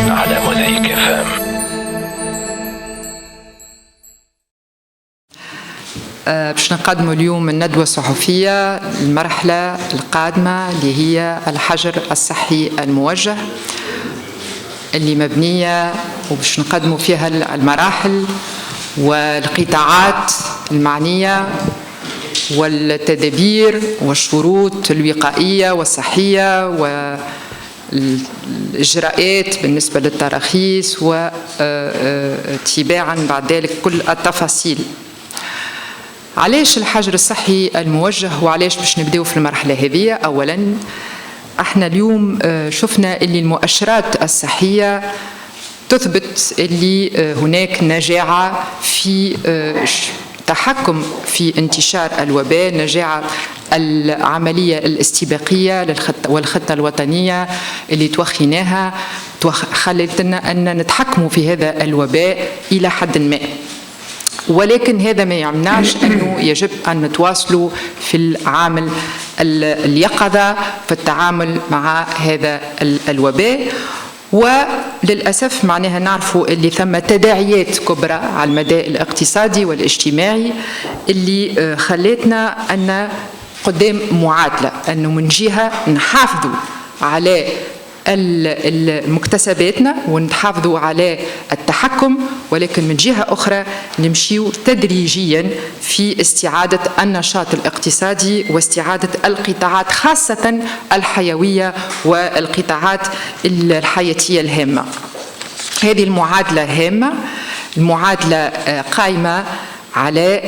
على موزايك FM. باش نقدموا اليوم الندوة الصحفية المرحلة القادمة اللي هي الحجر الصحي الموجه اللي مبنية وباش نقدموا فيها المراحل والقطاعات المعنية والتدابير والشروط الوقائية والصحية والإجراءات بالنسبة للتراخيص وتباعا بعد ذلك كل التفاصيل. علاش الحجر الصحي الموجه وعلاش باش نبداو في المرحلة هذه؟ أولا احنا اليوم شفنا اللي المؤشرات الصحية تثبت اللي هناك نجاعة في تحكم في انتشار الوباء، نجاعة العملية الاستباقية والخطة الوطنية اللي توخيناها خلتنا أن نتحكموا في هذا الوباء إلى حد ما، ولكن هذا ما يمنعش أنه يجب أن نتواصلوا في العامل اليقظة في التعامل مع هذا الوباء. وللأسف معناها نعرفوا اللي ثم تداعيات كبرى على المدى الاقتصادي والاجتماعي اللي خلتنا أن قدام معادلة أنه من جهة نحافظوا على مكتسباتنا ونحافظوا على التحكم، ولكن من جهة أخرى نمشيو تدريجيا في استعادة النشاط الاقتصادي واستعادة القطاعات خاصة الحيوية والقطاعات الحياتية الهامة. هذه المعادلة هامة، المعادلة قائمة على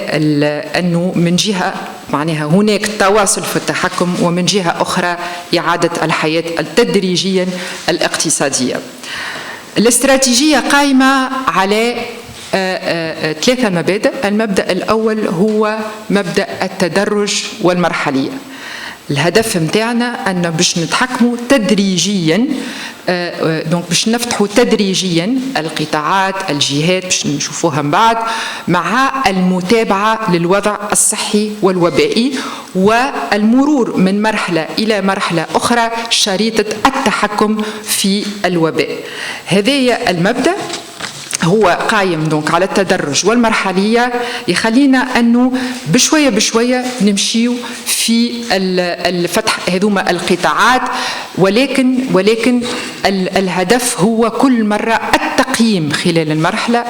أنه من جهة معناها هناك تواصل في التحكم ومن جهة أخرى إعادة الحياة تدريجيا الاقتصادية. الاستراتيجية قائمة على ثلاثة مبادئ. المبدأ الأول هو مبدأ التدرج والمرحلية. الهدف متاعنا أن باش نتحكموا تدريجيا، دونك باش نفتحوا تدريجيا القطاعات الجهات باش نشوفوها من بعد مع المتابعة للوضع الصحي والوبائي والمرور من مرحلة إلى مرحلة أخرى شريطة التحكم في الوباء. هذا المبدأ هو قايم دونك على التدرج والمرحلية، يخلينا أنه بشوية بشوية نمشيو في الفتح هذوما القطاعات، ولكن الهدف هو كل مرة التقييم خلال المرحلة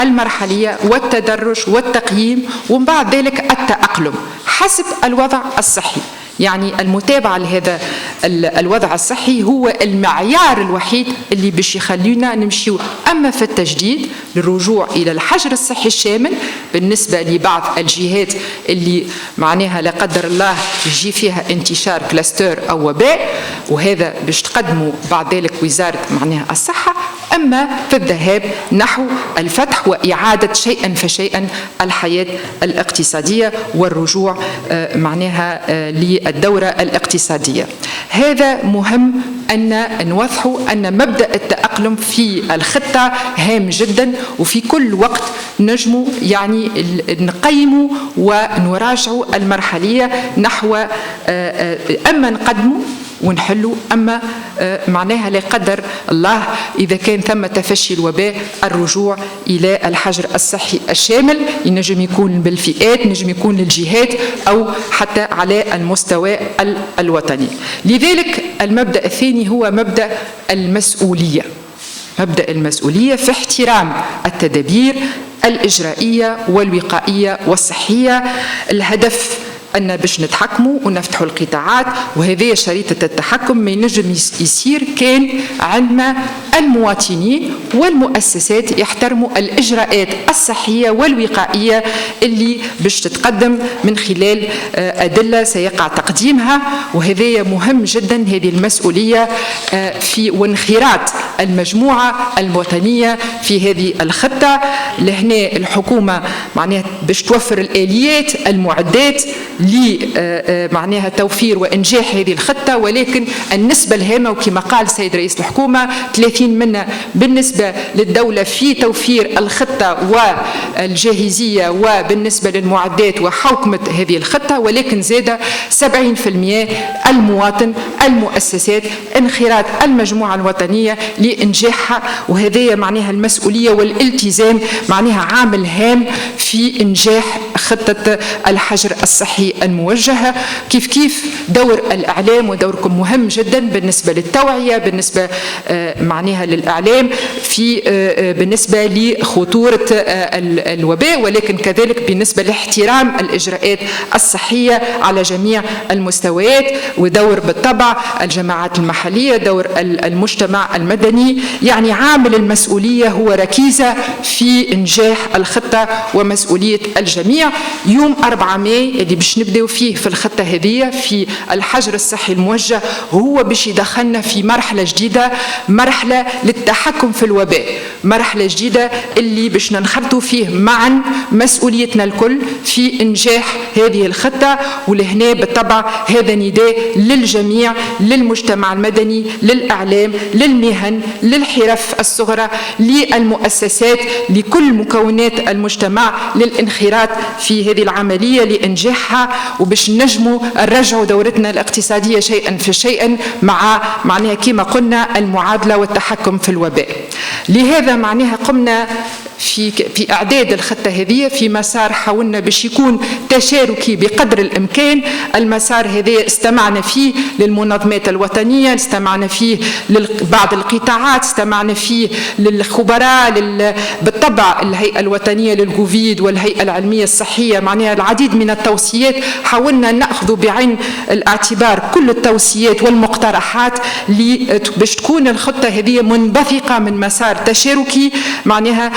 المرحلية والتدرج والتقييم، ومن بعد ذلك التأقلم حسب الوضع الصحي. يعني المتابعة لهذا الوضع الصحي هو المعيار الوحيد اللي باش يخلينا نمشيو أما في التجديد للرجوع إلى الحجر الصحي الشامل بالنسبة لبعض الجهات اللي معناها لا قدر الله يجي فيها انتشار كلاستر أو وباء، وهذا باش تقدموا بعد ذلك وزارة معناها الصحة، أما في الذهاب نحو الفتح وإعادة شيئا فشيئا الحياة الاقتصادية والرجوع معناها للدورة الاقتصادية. هذا مهم أن نوضحوا أن مبدأ التأقلم في الخطة هام جدا، وفي كل وقت نجموا يعني نقيموا ونراجعوا المرحلية نحو أما نقدموا ونحلوا، أما معناها لا قدر الله إذا كان ثم تفشي الوباء الرجوع إلى الحجر الصحي الشامل، ينجم يكون بالفئات، ينجم يكون للجهات أو حتى على المستوى الوطني. لذلك المبدأ الثاني هو مبدأ المسؤولية. مبدأ المسؤولية في احترام التدابير الإجرائية والوقائية والصحية. الهدف أن باش نتحكموا ونفتحوا القطاعات، وهذه شريطة التحكم ما ينجم يصير كان عندما المواطنين والمؤسسات يحترموا الإجراءات الصحية والوقائية اللي باش تتقدم من خلال أدلة سيقع تقديمها. وهذا مهم جدا، هذه المسؤولية في وانخراط المجموعة الوطنية في هذه الخطة. لهنا الحكومة معناها باش توفر الآليات المعدات معناها توفير وإنجاح هذه الخطة، ولكن النسبة الهامة وكما قال السيد رئيس الحكومة 30% مستفيدين منها بالنسبة للدولة في توفير الخطة والجاهزية وبالنسبة للمعدات وحوكمة هذه الخطة، ولكن زاد 70% المواطن، المؤسسات، انخراط المجموعة الوطنية لإنجاحها. وهذه معناها المسؤولية والالتزام معناها عامل هام في إنجاح خطة الحجر الصحي الموجهة. كيف دور الإعلام ودوركم مهم جدا بالنسبة للتوعية، بالنسبة معناها للإعلام في بالنسبة لخطورة الوباء، ولكن كذلك بالنسبة لاحترام الإجراءات الصحية على جميع المستويات. ودور بالطبع الجماعات المحلية، دور المجتمع المدني، يعني عامل المسؤولية هو ركيزة في إنجاح الخطة ومسؤولية الجميع. يوم 4 ماي اللي باش نبداو فيه في الخطة هذه في الحجر الصحي الموجه هو باش يدخلنا في مرحلة جديدة، مرحلة للتحكم في الوباء، مرحلة جديدة اللي باش ننخرطوا فيه معا مسؤوليتنا الكل في إنجاح هذه الخطة. ولهنا بالطبع هذا نداء للجميع، للمجتمع المدني، للإعلام، للمهن، للحرف الصغرى، للمؤسسات، لكل مكونات المجتمع للانخراط في هذه العملية لإنجاحها، وباش نجموا نرجعوا دورتنا الاقتصادية شيئا فشيئا معناها كما قلنا المعادلة والتحكم في الوباء. لهذا معناها قمنا في إعداد الخطة هذه في مسار حاولنا باش يكون تشاركي بقدر الإمكان. المسار هذا استمعنا فيه للمنظمات الوطنية، استمعنا فيه لبعض القطاعات، استمعنا فيه للخبراء، بالطبع الهيئة الوطنية للكوفيد والهيئة العلمية الصحية، معناها العديد من التوصيات حاولنا نأخذ بعين الاعتبار كل التوصيات والمقترحات باش تكون الخطة هذه منبثقة من مسار تشاركي معناها.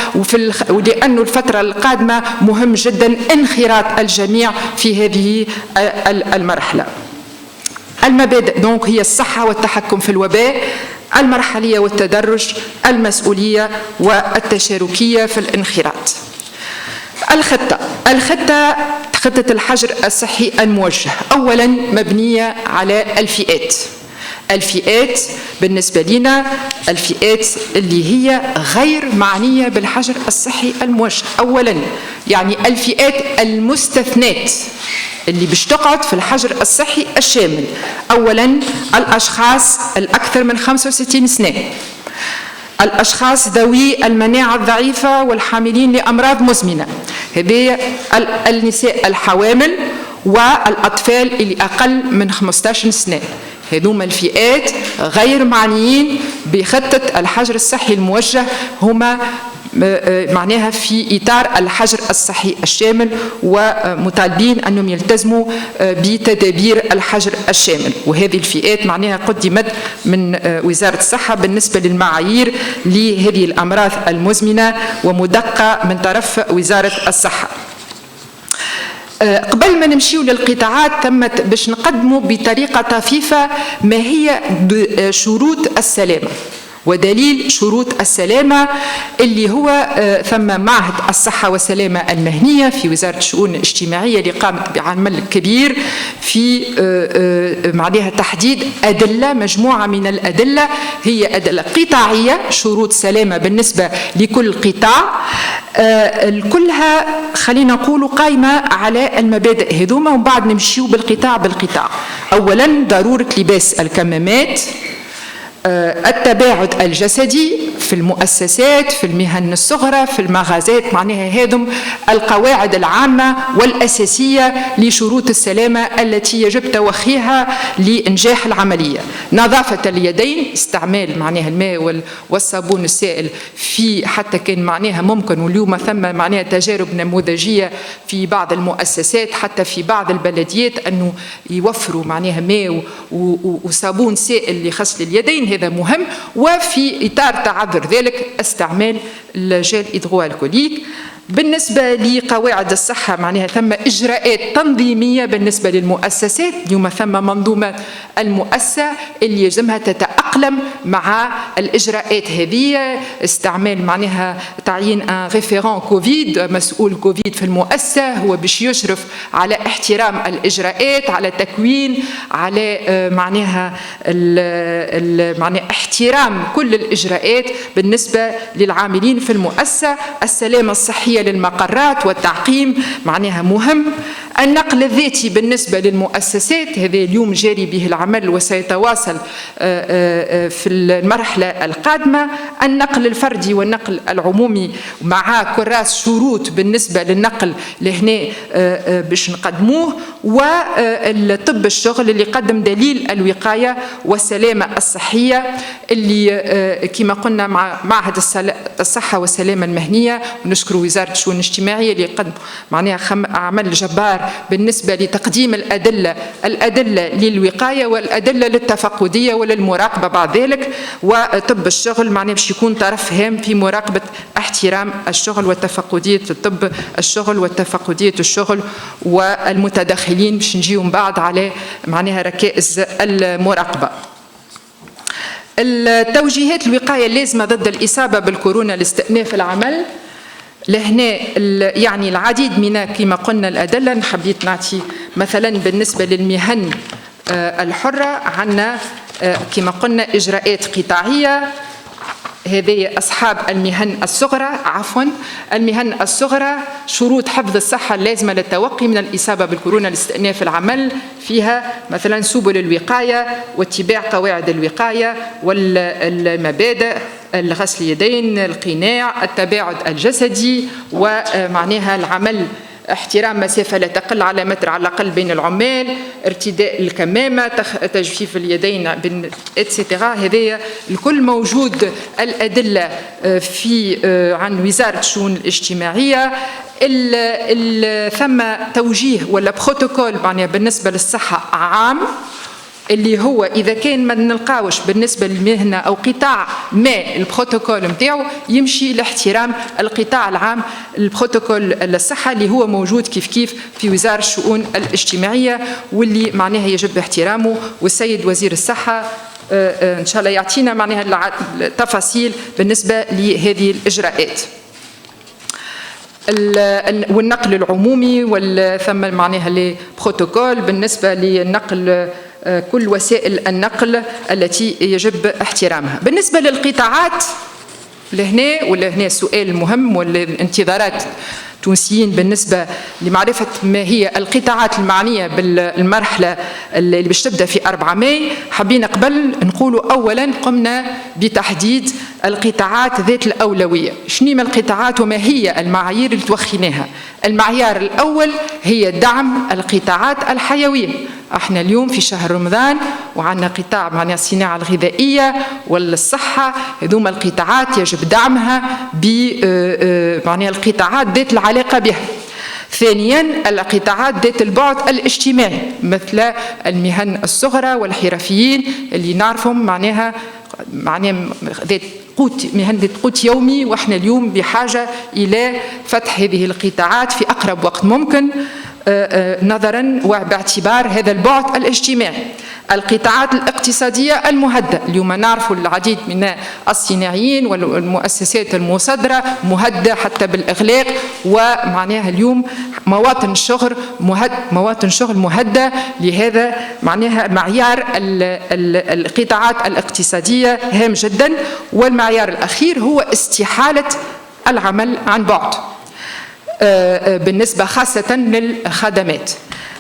ولأنه الفترة القادمة مهم جدا انخراط الجميع في هذه المرحلة. المبادئ دونك هي الصحة والتحكم في الوباء، المرحلية والتدرج، المسؤولية والتشاركية في الانخراط. خطة الحجر الصحي الموجه أولا مبنية على الفئات بالنسبة لنا، الفئات اللي هي غير معنية بالحجر الصحي الموجه. أولا يعني الفئات المستثنات اللي باش تقعد في الحجر الصحي الشامل. أولا الأشخاص الأكثر من 65 سنة، الأشخاص ذوي المناعة الضعيفة والحاملين لأمراض مزمنة، هذه النساء الحوامل والأطفال اللي أقل من 15 سنة. هذوما الفئات غير معنيين بخطة الحجر الصحي الموجه، هما معناها في إطار الحجر الصحي الشامل ومطالبين أنهم يلتزموا بتدابير الحجر الشامل. وهذه الفئات معناها قدمت من وزارة الصحة بالنسبة للمعايير لهذه الأمراض المزمنة ومدقة من طرف وزارة الصحة. قبل ما نمشيو للقطاعات تمت باش نقدموا بطريقة طفيفة ما هي شروط السلامة ودليل شروط السلامة اللي هو ثم معهد الصحة والسلامة المهنية في وزارة الشؤون الاجتماعية اللي قامت بعمل كبير في معناها تحديد أدلة، مجموعة من الأدلة هي أدلة قطاعية، شروط سلامة بالنسبة لكل قطاع، كلها خلينا نقول قائمة على المبادئ هذوما، ومن بعد نمشيو بالقطاع. أولا ضرورة لباس الكمامات، التباعد الجسدي في المؤسسات، في المهن الصغرى، في المغازات، معناها هذم القواعد العامة والأساسية لشروط السلامة التي يجب توخيها لإنجاح العملية. نظافة اليدين، استعمال معناها الماء والصابون السائل في حتى كان معناها ممكن، واليوم ثم معناها تجارب نموذجية في بعض المؤسسات حتى في بعض البلديات أنه يوفروا معناها ماء وصابون سائل لغسل اليدين، هذا مهم. وفي إطار تعذر ذلك استعمال الجل هيدروالكوليك. بالنسبة لقواعد الصحة معناها ثم إجراءات تنظيمية بالنسبة للمؤسسات. اليوم ثم منظومة المؤسسة اللي يلزمها تتأقلم مع الإجراءات هذه، استعمال معناها تعيين ان ريفيرون كوفيد، مسؤول كوفيد في المؤسسة، هو باش يشرف على احترام الإجراءات، على تكوين، على معناها معناها احترام كل الإجراءات بالنسبة للعاملين في المؤسسة. السلامة الصحية للمقرات والتعقيم معناها مهم. النقل الذاتي بالنسبة للمؤسسات، هذا اليوم جاري به العمل وسيتواصل في المرحلة القادمة. النقل الفردي والنقل العمومي مع كراس شروط بالنسبة للنقل لهنا باش نقدموه. والطب الشغل اللي قدم دليل الوقاية والسلامة الصحية اللي كما قلنا مع معهد الصحة والسلامة المهنية، ونشكر وزارة الشؤون الاجتماعية اللي قدم معناها عمل جبار بالنسبة لتقديم الأدلة للوقاية والأدلة للتفقدية وللمراقبة بعد ذلك. وطب الشغل معناها باش يكون طرف هام في مراقبة احترام الشغل وتفقدية الطب الشغل وتفقدية الشغل والمتدخلين، باش نجيهم بعد على معناها ركائز المراقبة. التوجيهات الوقاية اللازمة ضد الإصابة بالكورونا لاستئناف العمل، لهنا يعني العديد من كما قلنا الأدلة. حبيت نعطي مثلا بالنسبة للمهن الحرة عندنا كما قلنا إجراءات قطاعية، هذه أصحاب المهن الصغرى المهن الصغرى شروط حفظ الصحة اللازمة للتوقي من الإصابة بالكورونا لاستئناف العمل، فيها مثلا سبل الوقاية واتباع قواعد الوقاية والمبادئ، الغسل اليدين، القناع، التباعد الجسدي، ومعناها العمل احترام مسافة لا تقل على متر على الأقل بين العمال، ارتداء الكمامة، تجفيف اليدين اتسيتيرا. هذايا الكل موجود الأدلة في عن وزارة الشؤون الاجتماعية. ثم توجيه ولا بروتوكول معناها بالنسبة للصحة عام، اللي هو إذا كان ما نلقاوش بالنسبة للمهنة أو قطاع ما البروتوكول متاعو يمشي لاحترام القطاع العام، البروتوكول الصحة اللي هو موجود كيف في وزارة الشؤون الاجتماعية واللي معناها يجب احترامه. والسيد وزير الصحة إن شاء الله يعطينا معناها التفاصيل بالنسبة لهذه الإجراءات. والنقل العمومي ثم معناها لي بروتوكول بالنسبة للنقل، كل وسائل النقل التي يجب احترامها. بالنسبة للقطاعات لهنا سؤال مهم، والانتظارات التونسيين بالنسبة لمعرفة ما هي القطاعات المعنية بالمرحلة اللي باش تبدأ في 4 ماي. حابين قبل نقولوا أولا قمنا بتحديد القطاعات ذات الأولوية. شنو القطاعات وما هي المعايير اللي توخيناها؟ المعيار الأول هي دعم القطاعات الحيوية. احنا اليوم في شهر رمضان وعندنا قطاع معناها الصناعة الغذائية والصحة، هذوما القطاعات يجب دعمها ب معناها القطاعات ذات العلاقة بها. ثانيا القطاعات ذات البعد الاجتماعي مثل المهن الصغرى والحرفيين اللي نعرفهم معناها ذات مهن ذات قوت يومي، واحنا اليوم بحاجة إلى فتح هذه القطاعات في أقرب وقت ممكن نظرا وباعتبار هذا البعد الاجتماعي. القطاعات الاقتصادية المهدة، اليوم نعرف العديد من الصناعيين والمؤسسات المصدرة مهدة حتى بالإغلاق، ومعناها اليوم مواطن شغل مهدة. لهذا معناها معيار القطاعات الاقتصادية هام جدا. والمعيار الأخير هو استحالة العمل عن بعد بالنسبة خاصة للخدمات.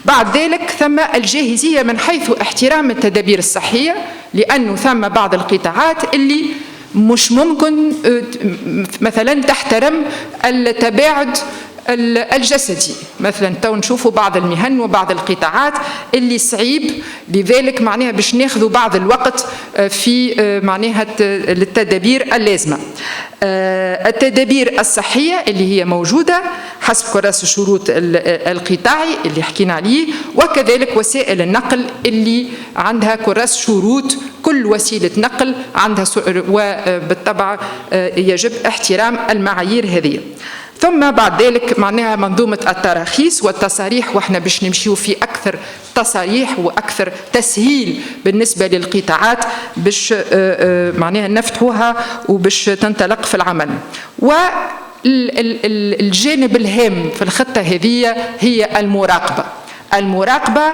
بعد ذلك ثم الجاهزية من حيث احترام التدابير الصحية، لأنه ثم بعض القطاعات اللي مش ممكن مثلا تحترم التباعد الجسدي، مثلا تو نشوفوا بعض المهن وبعض القطاعات اللي صعيب، لذلك معناها باش ناخذوا بعض الوقت في معناها للتدابير اللازمة. التدابير الصحية اللي هي موجودة حسب كراس الشروط القطاعي اللي حكينا عليه، وكذلك وسائل النقل اللي عندها كراس شروط، كل وسيلة نقل عندها وبالطبع يجب احترام المعايير هذه. ثم بعد ذلك معناها منظومة التراخيص والتصاريح، واحنا باش نمشيو في أكثر تصاريح وأكثر تسهيل بالنسبة للقطاعات باش معناها نفتحوها وباش تنطلق في العمل. والجانب الهام في الخطة هذه هي المراقبة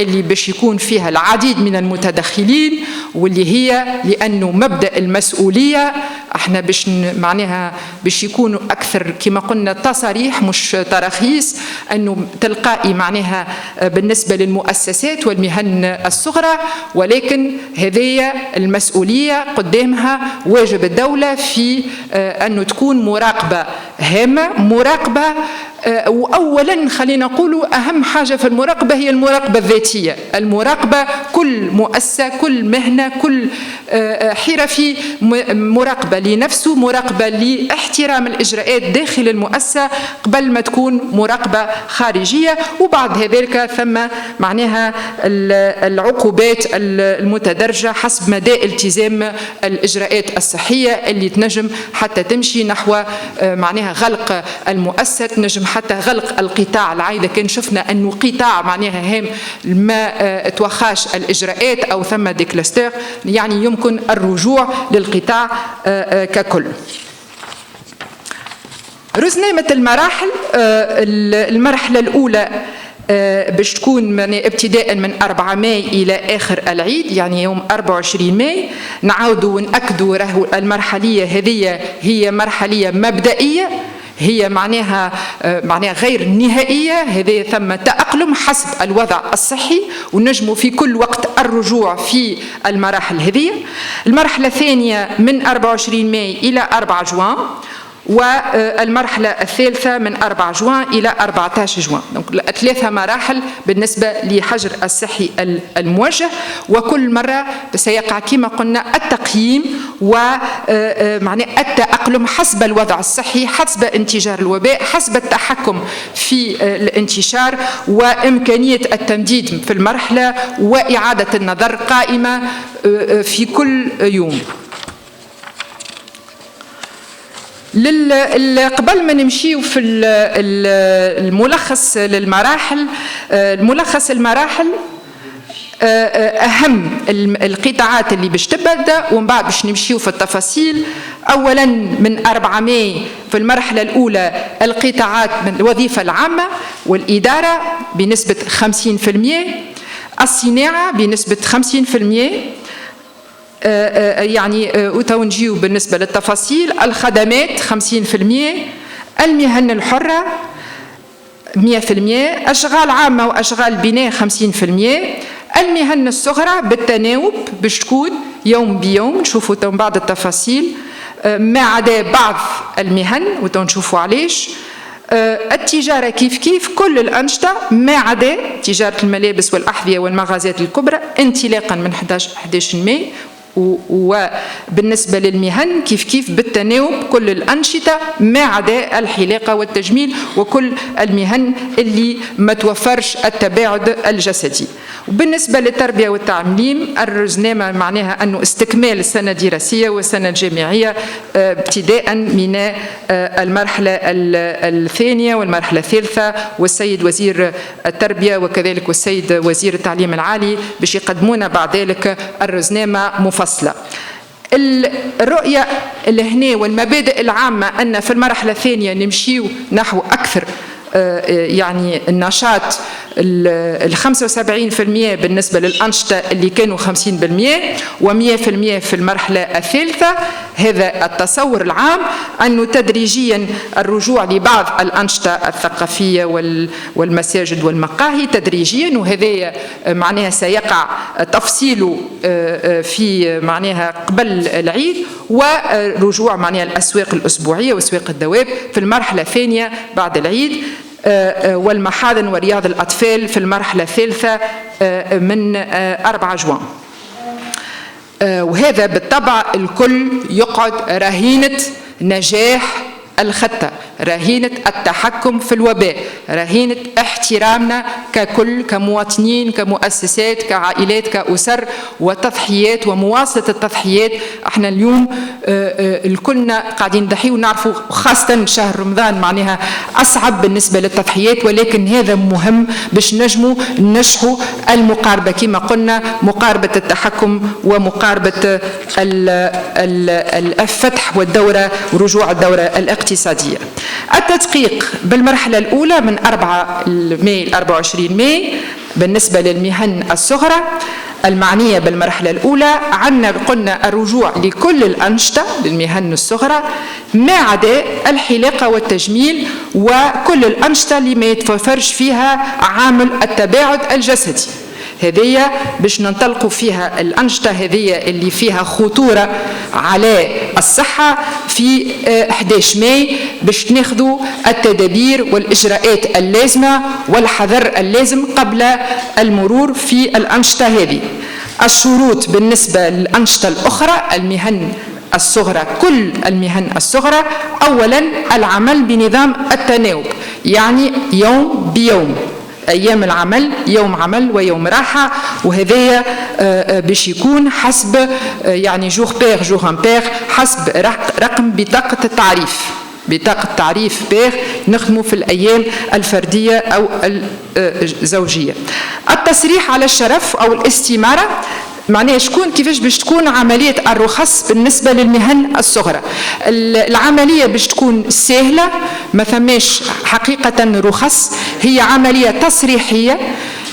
اللي باش يكون فيها العديد من المتدخلين، واللي هي لأنه مبدأ المسؤولية احنا باش معناها باش يكونوا أكثر كما قلنا تصاريح مش تراخيص، أنه تلقائي معناها بالنسبة للمؤسسات والمهن الصغرى، ولكن هذه المسؤولية قدامها واجب الدولة في أنه تكون مراقبة هامة، مراقبة وأولا خلينا نقولوا أهم حاجة في المراقبة هي المراقبة الذاتية. المراقبة كل مؤسسة كل مهنة كل حرفي مراقبة لنفسه، مراقبة لاحترام الإجراءات داخل المؤسسة قبل ما تكون مراقبة خارجية، وبعد ذلك ثم معناها العقوبات المتدرجة حسب مدى التزام الإجراءات الصحية اللي تنجم حتى تمشي نحو معناها غلق المؤسسة، تنجم حتى غلق القطاع العام إذا كان شفنا أنه قطاع معناها هام ما توخاش الإجراءات أو ثم دي كلاستر، يعني يمكن الرجوع للقطاع ككل. رزنامة المراحل، المرحلة الأولى باش تكون ابتداء من 4 ماي إلى آخر العيد، يعني يوم 24 ماي. نعاودوا ونأكدوا راهو المرحلية هذه هي مرحلية مبدئية، هي معناها غير نهائية، هذه ثم تأقلم حسب الوضع الصحي، ونجموا في كل وقت الرجوع في المراحل هذه. المرحلة الثانية من 24 ماي إلى 4 جوان، والمرحلة الثالثة من 4 جوان إلى 14 جوان. دونك 3 مراحل بالنسبة لحجر الصحي الموجه، وكل مرة سيقع كما قلنا التقييم ومعنى التأقلم حسب الوضع الصحي، حسب انتشار الوباء، حسب التحكم في الانتشار وإمكانية التمديد في المرحلة وإعادة النظر قائمة في كل يوم. قبل ما نمشيو في الملخص للمراحل، الملخص المراحل أهم القطاعات اللي باش تبدأ، ومن بعد باش نمشيو في التفاصيل. أولا من 4 ماي في المرحلة الأولى القطاعات من الوظيفة العامة والإدارة بنسبة 50%، الصناعة بنسبة 50%، يعني وتونجيو بالنسبة للتفاصيل. الخدمات 50%، المهن الحرة 100%، أشغال عامة وأشغال بناء 50%، المهن الصغرى بالتناوب باش تكون يوم بيوم، نشوفوا من بعض التفاصيل ما عدا بعض المهن وتنشوفوا علاش. التجارة كيف كل الأنشطة ما عدا تجارة الملابس والأحذية والمغازات الكبرى انطلاقا من 11 ماي. وبالنسبة للمهن كيف بالتناوب كل الأنشطة ما عدا الحلاقة والتجميل وكل المهن اللي ما توفرش التباعد الجسدي. وبالنسبة للتربية والتعليم الرزنامة معناها أنه استكمال السنة الدراسية والسنة الجامعية ابتداء من المرحلة الثانية والمرحلة الثالثة، والسيد وزير التربية وكذلك والسيد وزير التعليم العالي باش يقدمونا بعد ذلك الرزنامة مفصلة. الرؤية لهنا والمبادئ العامة أن في المرحلة الثانية نمشيو نحو أكثر يعني النشاط 75% بالنسبة للأنشطة اللي كانوا 50% و100% في المرحلة الثالثة. هذا التصور العام، أنه تدريجيا الرجوع لبعض الأنشطة الثقافية والمساجد والمقاهي تدريجيا، وهذا معناها سيقع تفصيله في معناها قبل العيد، ورجوع معناها الأسواق الأسبوعية وأسواق الدواب في المرحلة الثانية بعد العيد، والمحاضن ورياض الأطفال في المرحلة الثالثة من 4 جوان. وهذا بالطبع الكل يقعد رهينة نجاح الخطة، رهينة التحكم في الوباء، رهينة احترامنا ككل، كمواطنين، كمؤسسات، كعائلات، كأسر، وتضحيات ومواصلة التضحيات. احنا اليوم الكلنا قاعدين نضحي، ونعرفوا خاصة شهر رمضان معناها أصعب بالنسبة للتضحيات، ولكن هذا مهم باش نجموا ننجحوا المقاربة كما قلنا، مقاربة التحكم ومقاربة الفتح والدورة ورجوع الدورة الاقتصادية. التدقيق بالمرحلة الأولى من 4 ماي ل 24 ماي بالنسبة للمهن الصغرى المعنية بالمرحلة الأولى، عندنا قلنا الرجوع لكل الأنشطة للمهن الصغرى ما عدا الحلاقة والتجميل وكل الأنشطة اللي ما يتوفرش فيها عامل التباعد الجسدي. هذه باش ننطلقوا فيها الأنشطة هذه اللي فيها خطورة على الصحة في 11 ماي باش ناخذوا التدابير والإجراءات اللازمة والحذر اللازم قبل المرور في الأنشطة هذه. الشروط بالنسبة للأنشطة الأخرى المهن الصغرى، كل المهن الصغرى، أولا العمل بنظام التناوب، يعني يوم بيوم، أيام العمل يوم عمل ويوم راحة، وهذايا باش يكون حسب يعني جوغ بير جوغ امبير، حسب رقم بطاقة التعريف، بطاقة تعريف بير نخدموا في الأيام الفردية أو الزوجية. التصريح على الشرف أو الاستمارة معناها شكون كيفاش باش تكون عملية الرخص بالنسبة للمهن الصغرى. العملية باش تكون سهلة، ما ثماش حقيقة رخص، هي عملية تصريحية.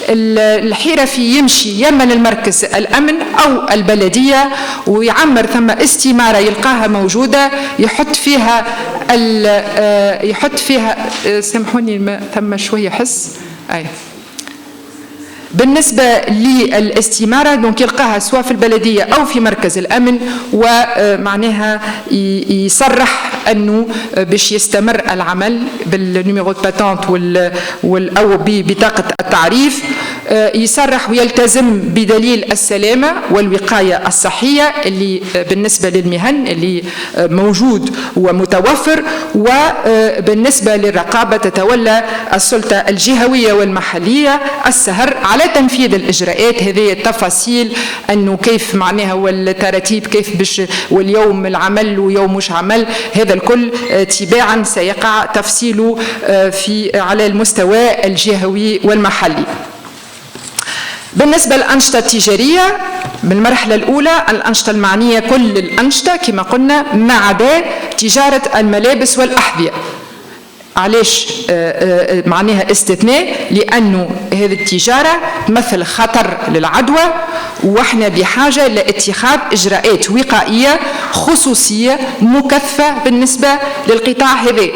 الحرفي يمشي يما للمركز الأمن أو البلدية ويعمر ثم استمارة يلقاها موجودة، يحط فيها سامحوني ثم شوية حس بالنسبة للاستمارة، دونك يلقاها سواء في البلدية أو في مركز الأمن، ومعناها يصرح أنه باش يستمر العمل بالنيميرو دو باتونت أو ببطاقة التعريف، يصرح ويلتزم بدليل السلامة والوقاية الصحية اللي بالنسبة للمهن اللي موجود ومتوفر. وبالنسبة للرقابة تتولى السلطة الجهوية والمحلية السهر على تنفيذ الإجراءات هذه. التفاصيل أنه كيف معناها والتراتيب كيف باش واليوم العمل ويوم مش عمل، هذا الكل تباعا سيقع تفصيله على المستوى الجهوي والمحلي. بالنسبة للأنشطة التجارية بالمرحلة الأولى، الأنشطة المعنية كل الأنشطة كما قلنا ما عدا تجارة الملابس والأحذية. علاش معناها استثناء؟ لأنه هذه التجارة تمثل خطر للعدوى، وإحنا بحاجة لاتخاذ إجراءات وقائية خصوصية مكثفة بالنسبة للقطاع هذا.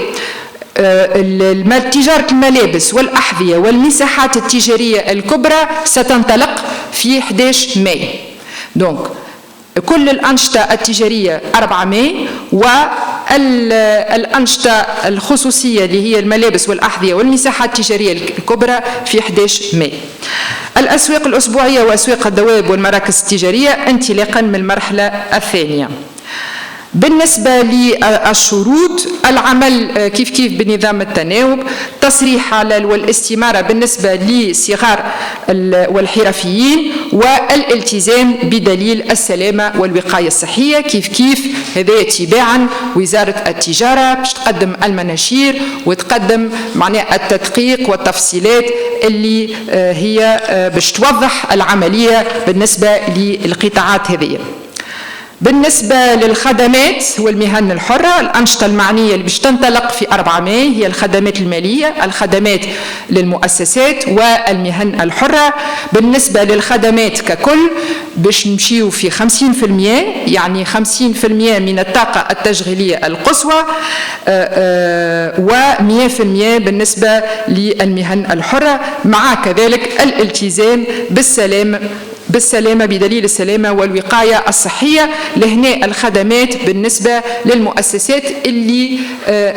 تجارة الملابس والأحذية والمساحات التجارية الكبرى ستنطلق في 11 ماي. دونك كل الأنشطة التجارية 4 ماي، والأنشطة الخصوصية اللي هي الملابس والأحذية والمساحات التجارية الكبرى في 11 ماي. الأسواق الأسبوعية وأسواق الدواب والمراكز التجارية انطلاقا من المرحلة الثانية. بالنسبة للشروط، العمل كيف بنظام التناوب، تصريح على والاستمارة بالنسبة للصغار والحرفيين، والالتزام بدليل السلامة والوقاية الصحية كيف هذا تباعا. وزارة التجارة باش تقدم المناشير وتقدم معناها التدقيق والتفصيلات اللي هي باش توضح العملية بالنسبة للقطاعات هذه. بالنسبة للخدمات والمهن الحرة، الأنشطة المعنية اللي باش تنطلق في 4 ماي هي الخدمات المالية، الخدمات للمؤسسات والمهن الحرة. بالنسبة للخدمات ككل باش نمشيو في 50%، يعني 50% من الطاقة التشغيلية القصوى، و100% بالنسبة للمهن الحرة، مع كذلك الالتزام بالسلامة بدليل السلامة والوقاية الصحية. لهنا الخدمات بالنسبة للمؤسسات اللي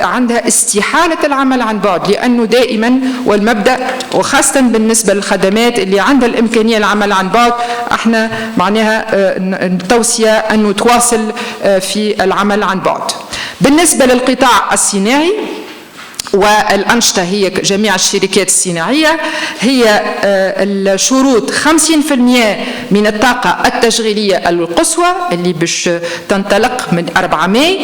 عندها استحالة العمل عن بعد، لأنه دائما والمبدأ وخاصة بالنسبة للخدمات اللي عندها الإمكانية العمل عن بعد، احنا معناها التوصية أنه تواصل في العمل عن بعد. بالنسبة للقطاع الصناعي والأنشطة هي جميع الشركات الصناعية. هي الشروط 50% من الطاقة التشغيلية القصوى اللي باش تنطلق من 4 ماي.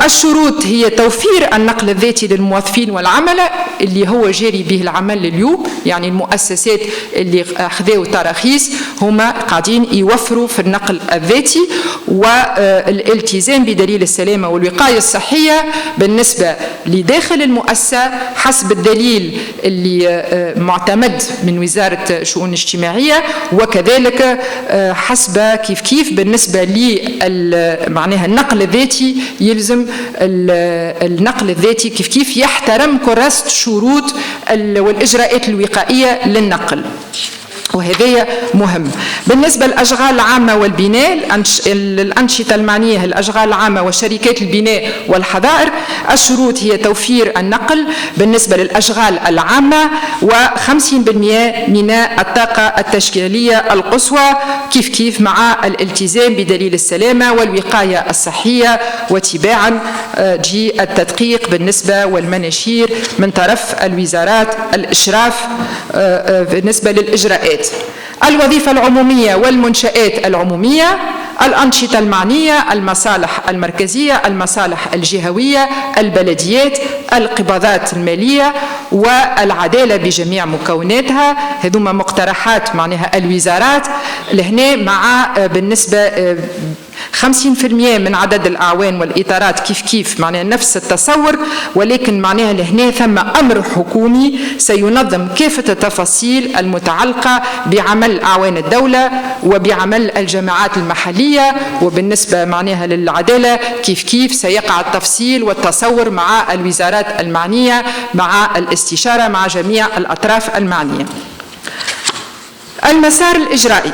الشروط هي توفير النقل الذاتي للموظفين والعملة اللي هو جاري به العمل اليوم، يعني المؤسسات اللي أخذوا تراخيص هما قاعدين يوفروا في النقل الذاتي، والالتزام بدليل السلامة والوقاية الصحية بالنسبة لداخل المؤسسة حسب الدليل اللي معتمد من وزارة شؤون اجتماعية، وكذلك حسب كيف بالنسبة معناها النقل الذاتي يلزم النقل الذاتي كيف يحترم كراسة شروط والإجراءات الوقائية للنقل، وهذا مهم. بالنسبة للأشغال العامة والبناء، الأنشطة المعنية الأشغال العامة وشركات البناء والحظائر، الشروط هي توفير النقل بالنسبة للأشغال العامة و50% من الطاقة التشغيلية القصوى كيف مع الالتزام بدليل السلامة والوقاية الصحية، وتباعا جي التدقيق بالنسبة والمناشير من طرف الوزارات الإشراف بالنسبة للإجراءات. الوظيفة العمومية والمنشآت العمومية، الأنشطة المعنية، المصالح المركزية، المصالح الجهوية، البلديات، القبضات المالية والعدالة بجميع مكوناتها. هذوما مقترحات معناها الوزارات لهنا، مع بالنسبة 50% من عدد الأعوان والإطارات كيف معناها نفس التصور، ولكن معناها لهنا ثم أمر حكومي سينظم كافة التفاصيل المتعلقة بعمل أعوان الدولة وبعمل الجماعات المحلية. وبالنسبة معناها للعدالة كيف سيقع التفصيل والتصور مع الوزارات المعنية مع الاستشارة مع جميع الأطراف المعنية. المسار الإجرائي،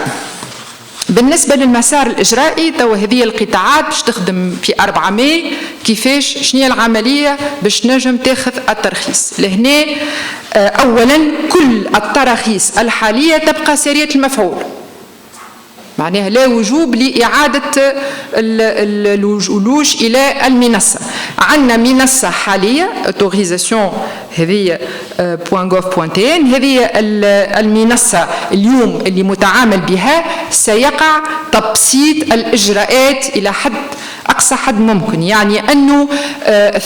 بالنسبة للمسار الإجرائي تو هذه القطاعات باش تخدم في 4 ماي كيفاش شنو هي العملية باش نجم تاخذ الترخيص. لهنا أولا كل التراخيص الحالية تبقى سارية المفعول، معناها لا وجوب لإعادة الولوج إلى المنصة. عندنا منصة حالية autorisation هذه .gov.tn، هذه المنصة اليوم اللي متعامل بها سيقع تبسيط الإجراءات إلى حد أقصى حد ممكن، يعني أنه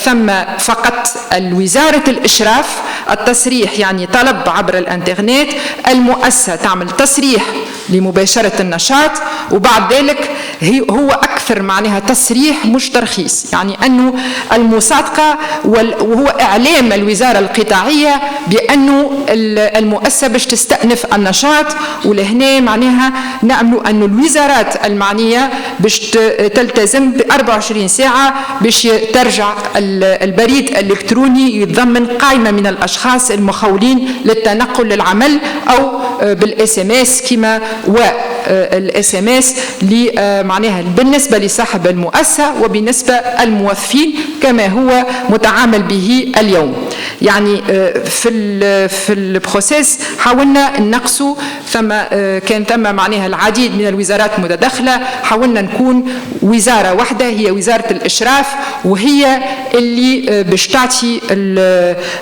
ثم فقط وزارة الإشراف التصريح، يعني طلب عبر الانترنت، المؤسسة تعمل تصريح لمباشرة النشاط، وبعد ذلك هو أكثر معناها تصريح مش ترخيص، يعني أنه المصادقة وهو إعلام الوزارة القطاعية بأنه المؤسسة باش تستأنف النشاط. ولهنا معناها نعملوا أنه الوزارات المعنية باش تلتزم ب 24 ساعة باش ترجع البريد الإلكتروني يتضمن قائمة من الأشخاص المخولين للتنقل للعمل أو بالSMS كما والSMS معناها بالنسبة لصاحب المؤسسة وبالنسبة الموظفين كما هو متعامل به اليوم. يعني في البروسيس حاولنا نقصوا، كان ثم معناها العديد من الوزارات المتداخلة، حاولنا نكون وزارة واحدة هي وزارة الإشراف، وهي اللي باش تعطي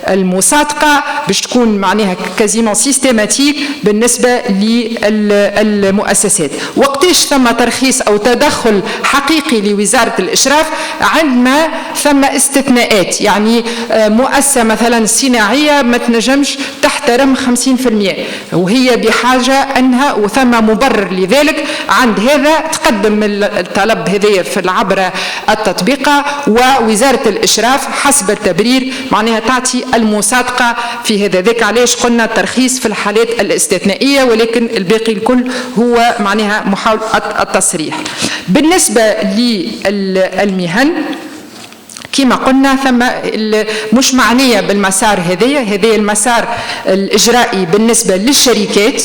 المصادقة باش تكون معناها كازيمون سيستماتيك بالنسبة للمؤسسات. وقتاش ثم ترخيص أو تدخل حقيقي لوزارة الإشراف؟ عندما ثم استثناءات، يعني مؤسسة مثلا صناعية ما تنجمش تحترم 50% وهي بحاجة أنها وثم مبرر لذلك، عند هذا تقدم الطلب هذا في عبر التطبيقة، ووزارة الإشراف حسب التبرير معناها تعطي المصادقة في هذا. ذاك علاش قلنا الترخيص في الحالات الاستثنائية، ولكن الباقي الكل هو معناها محاولة التصريح. بالنسبة للمهن كما قلنا ثم مش معنية بالمسار هذا المسار الإجرائي بالنسبة للشركات،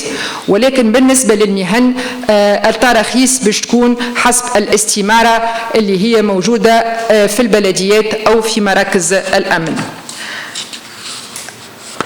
ولكن بالنسبة للمهن التراخيص باش تكون حسب الاستمارة اللي هي موجودة في البلديات أو في مراكز الأمن.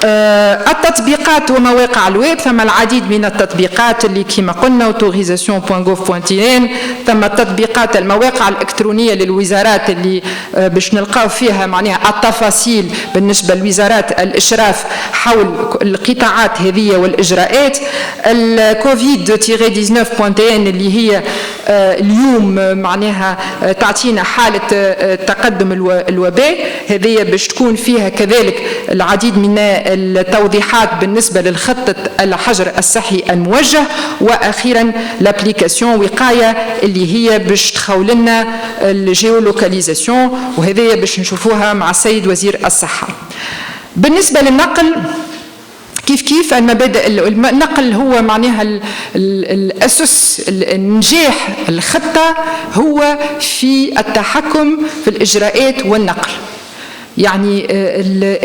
التطبيقات ومواقع الويب، ثم العديد من التطبيقات اللي كما قلنا autorisation.gov.in، ثم التطبيقات المواقع الإلكترونية للوزارات اللي باش نلقاو فيها معناها التفاصيل بالنسبة لوزارات الإشراف حول القطاعات هذه والإجراءات. الكوفيد-19.in اللي هي اليوم معناها تعطينا حالة تقدم الوباء، هذه باش تكون فيها كذلك العديد من التوضيحات بالنسبة للخطة الحجر الصحي الموجه. وأخيرا الابليكاسيون وقاية اللي هي باش تخول لنا الجيولوكاليزاسيون، وهذه باش نشوفوها مع السيد وزير الصحة. بالنسبة للنقل كيف المبادئ النقل هو معناها الأسس النجاح الخطة هو في التحكم في الإجراءات والنقل. يعني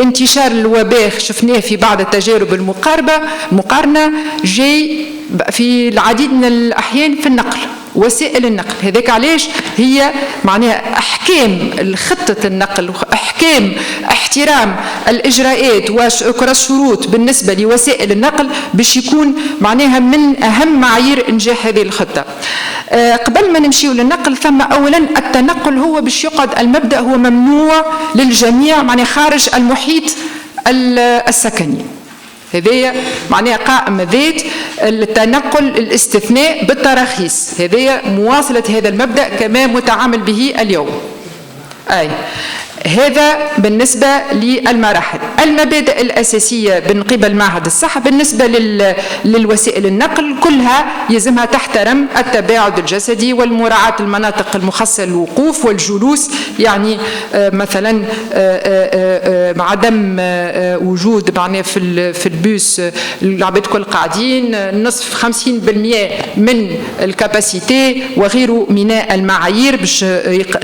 انتشار الوباء شفناه في بعض التجارب المقارنة جاي في العديد من الأحيان في النقل، وسائل النقل. هذاك علاش هي معناها احكام خطه النقل واحكام احترام الاجراءات والشروط بالنسبه لوسائل النقل باش يكون معناها من اهم معايير انجاح هذه الخطه. قبل ما نمشيو للنقل، ثم اولا التنقل هو باش يقعد المبدا هو ممنوع للجميع معناها خارج المحيط السكني. هذه معناها قائم ذات التنقل الاستثناء بالتراخيص، هذه مواصلة هذا المبدأ كما متعامل به اليوم. هذا بالنسبة للمراحل. المبادئ الأساسية من قبل معهد الصحة بالنسبة للوسائل النقل كلها يلزمها تحترم التباعد الجسدي والمراعاة المناطق المخصصة للوقوف والجلوس، يعني مثلا عدم وجود معناه في البوس العباد كل قاعدين، نصف 50% من الكاباسيتي وغيره من المعايير باش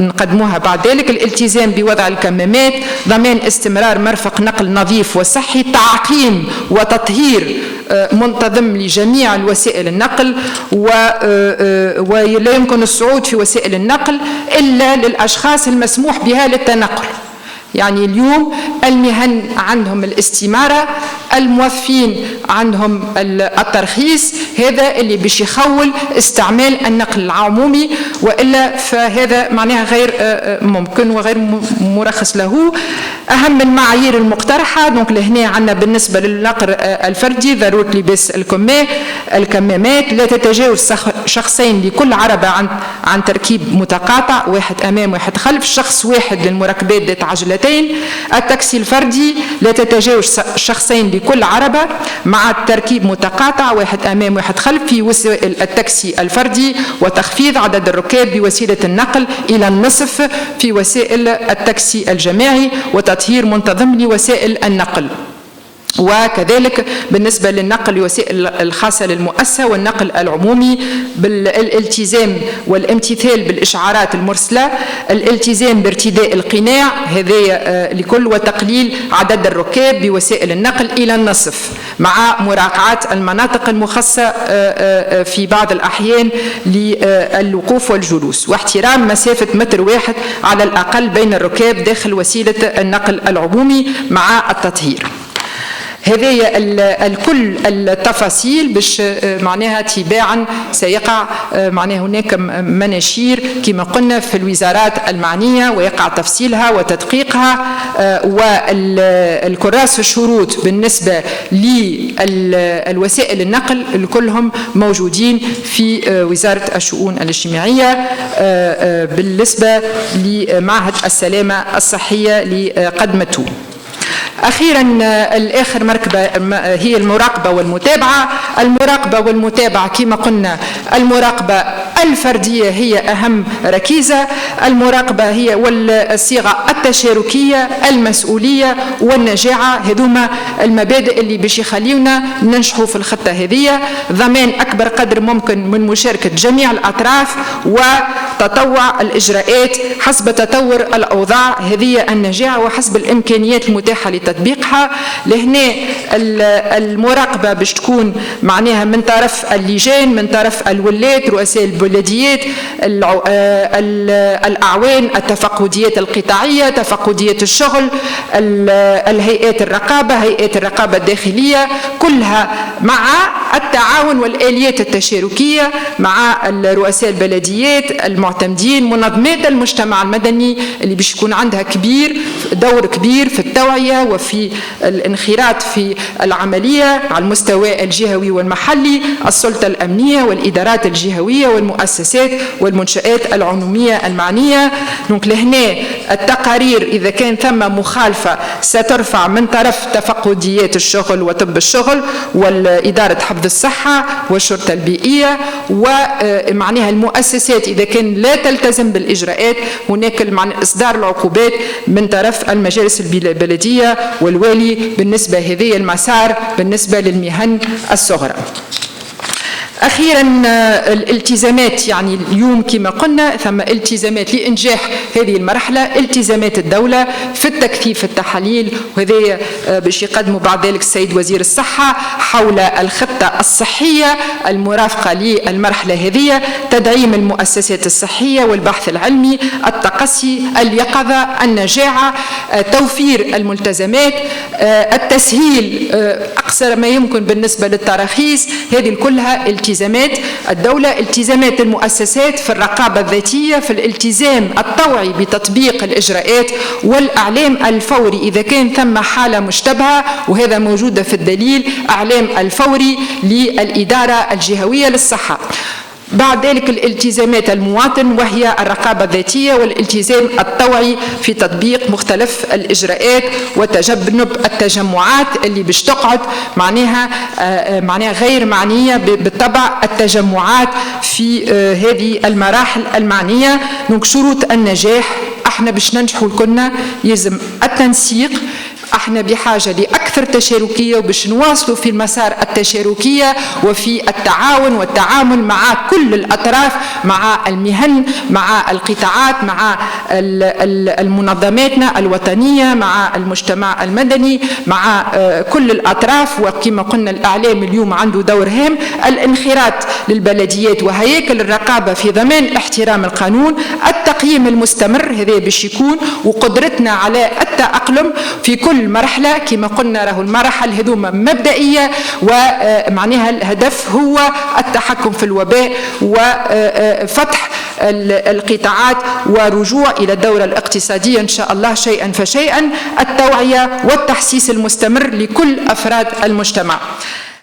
نقدموها بعد ذلك. الالتزام بوضع الكمامات، ضمان استمرار مرفق نقل نظيف وصحي، تعقيم وتطهير منتظم لجميع الوسائل النقل، ولا يمكن الصعود في وسائل النقل إلا للأشخاص المسموح بها للتنقل. يعني اليوم المهن عندهم الاستمارة، الموظفين عندهم الترخيص، هذا اللي باش يخول استعمال النقل العمومي، وإلا فهذا معناها غير ممكن وغير مرخص له. أهم المعايير المقترحة دونك لهنا عندنا بالنسبة للنقل الفردي ضرورة لباس الكمامات، لا تتجاوز شخصين لكل عربة عن تركيب متقاطع، واحد أمام واحد خلف، شخص واحد للمركبات ذات عجلتين. التاكسي الفردي لا تتجاوز شخصين لكل عربة مع التركيب متقاطع، واحد أمام واحد خلف في وسائل التاكسي الفردي، وتخفيض عدد الركاب بوسيلة النقل إلى النصف في وسائل التاكسي الجماعي، وتطهير منتظم لوسائل النقل. وكذلك بالنسبة للنقل الوسائل الخاصة للمؤسسة والنقل العمومي بالالتزام والامتثال بالإشعارات المرسلة، الالتزام بارتداء القناع هذا لكل، وتقليل عدد الركاب بوسائل النقل إلى النصف مع مراعاة المناطق المخصصة في بعض الأحيان للوقوف والجلوس، واحترام مسافة متر واحد على الأقل بين الركاب داخل وسيلة النقل العمومي مع التطهير. هذه الكل التفاصيل باش معناها تباعا سيقع معناها هناك مناشير كما قلنا في الوزارات المعنية، ويقع تفصيلها وتدقيقها، والكراس الشروط بالنسبة للوسائل النقل كلهم موجودين في وزارة الشؤون الاجتماعية بالنسبة لمعهد السلامة الصحية لقدمته. أخيرا الآخر مركبة هي المراقبة والمتابعة. المراقبة والمتابعة كما قلنا المراقبة الفردية هي أهم ركيزة، المراقبة هي والصيغة التشاركية، المسؤولية والنجاعة، هذوما المبادئ اللي باش يخليونا ننجحوا في الخطة هذه. ضمان أكبر قدر ممكن من مشاركة جميع الأطراف، تطوع الإجراءات حسب تطور الأوضاع هذه الناجعة وحسب الإمكانيات المتاحة لتطبيقها. لهنا المراقبة باش تكون معناها من طرف اللجان، من طرف الولايات، رؤساء البلديات، الأعوان، التفقديات القطاعية، تفقديات الشغل، الهيئات الرقابة، هيئات الرقابة الداخلية، كلها مع التعاون والآليات التشاركية مع رؤساء البلديات، المعتمدين، منظمات المجتمع المدني اللي باش يكون عندها دور كبير في التوعية وفي الانخراط في العملية على المستوى الجهوي والمحلي، السلطة الأمنية والإدارات الجهوية والمؤسسات والمنشآت العمومية المعنية. دونك لهنا التقارير إذا كان ثم مخالفة سترفع من طرف تفقديات الشغل وطب الشغل والإدارة حفظ الصحة والشرطة البيئية، ومعناها المؤسسات إذا كان لا تلتزم بالإجراءات هناك إصدار العقوبات من طرف المجالس البلدية والوالي بالنسبة هذه المسار بالنسبة للمهن الصغرى. أخيرا الالتزامات، يعني اليوم كما قلنا ثم التزامات لإنجاح هذه المرحلة، التزامات الدولة في التكثيف التحاليل، وهذا باش يقدموا بعد ذلك السيد وزير الصحة حول الخطة الصحية المرافقة للمرحلة هذه، تدعيم المؤسسات الصحية والبحث العلمي، التقصي، اليقظة، النجاعة، توفير الملتزمات، التسهيل أقصر ما يمكن بالنسبة للتراخيص، هذه كلها التزامات الدولة. التزامات المؤسسات في الرقابة الذاتية، في الالتزام الطوعي بتطبيق الإجراءات والإعلام الفوري إذا كان ثم حالة مشتبهة، وهذا موجود في الدليل، إعلام الفوري للإدارة الجهوية للصحة. بعد ذلك الالتزامات المواطن وهي الرقابة الذاتية والالتزام الطوعي في تطبيق مختلف الإجراءات وتجنب التجمعات اللي باش تقعد معناها غير معنية بالطبع التجمعات في هذه المراحل المعنية. دونك شروط النجاح، احنا باش ننجحوا كلنا يلزم التنسيق، احنا بحاجة لأكثر تشاركية وباش نواصلوا في المسار التشاركية وفي التعاون والتعامل مع كل الأطراف، مع المهن، مع القطاعات، مع المنظماتنا الوطنية، مع المجتمع المدني، مع كل الأطراف. وكما قلنا الإعلام اليوم عنده دور هام، الانخراط للبلديات وهياكل الرقابة في ضمان احترام القانون، التقييم المستمر هذا باش يكون، وقدرتنا على التأقلم في كل مرحلة. كما قلنا راهو المراحل هذوما مبدئية، ومعناها الهدف هو التحكم في الوباء وفتح القطاعات ورجوع إلى الدورة الاقتصادية إن شاء الله شيئا فشيئا، التوعية والتحسيس المستمر لكل أفراد المجتمع.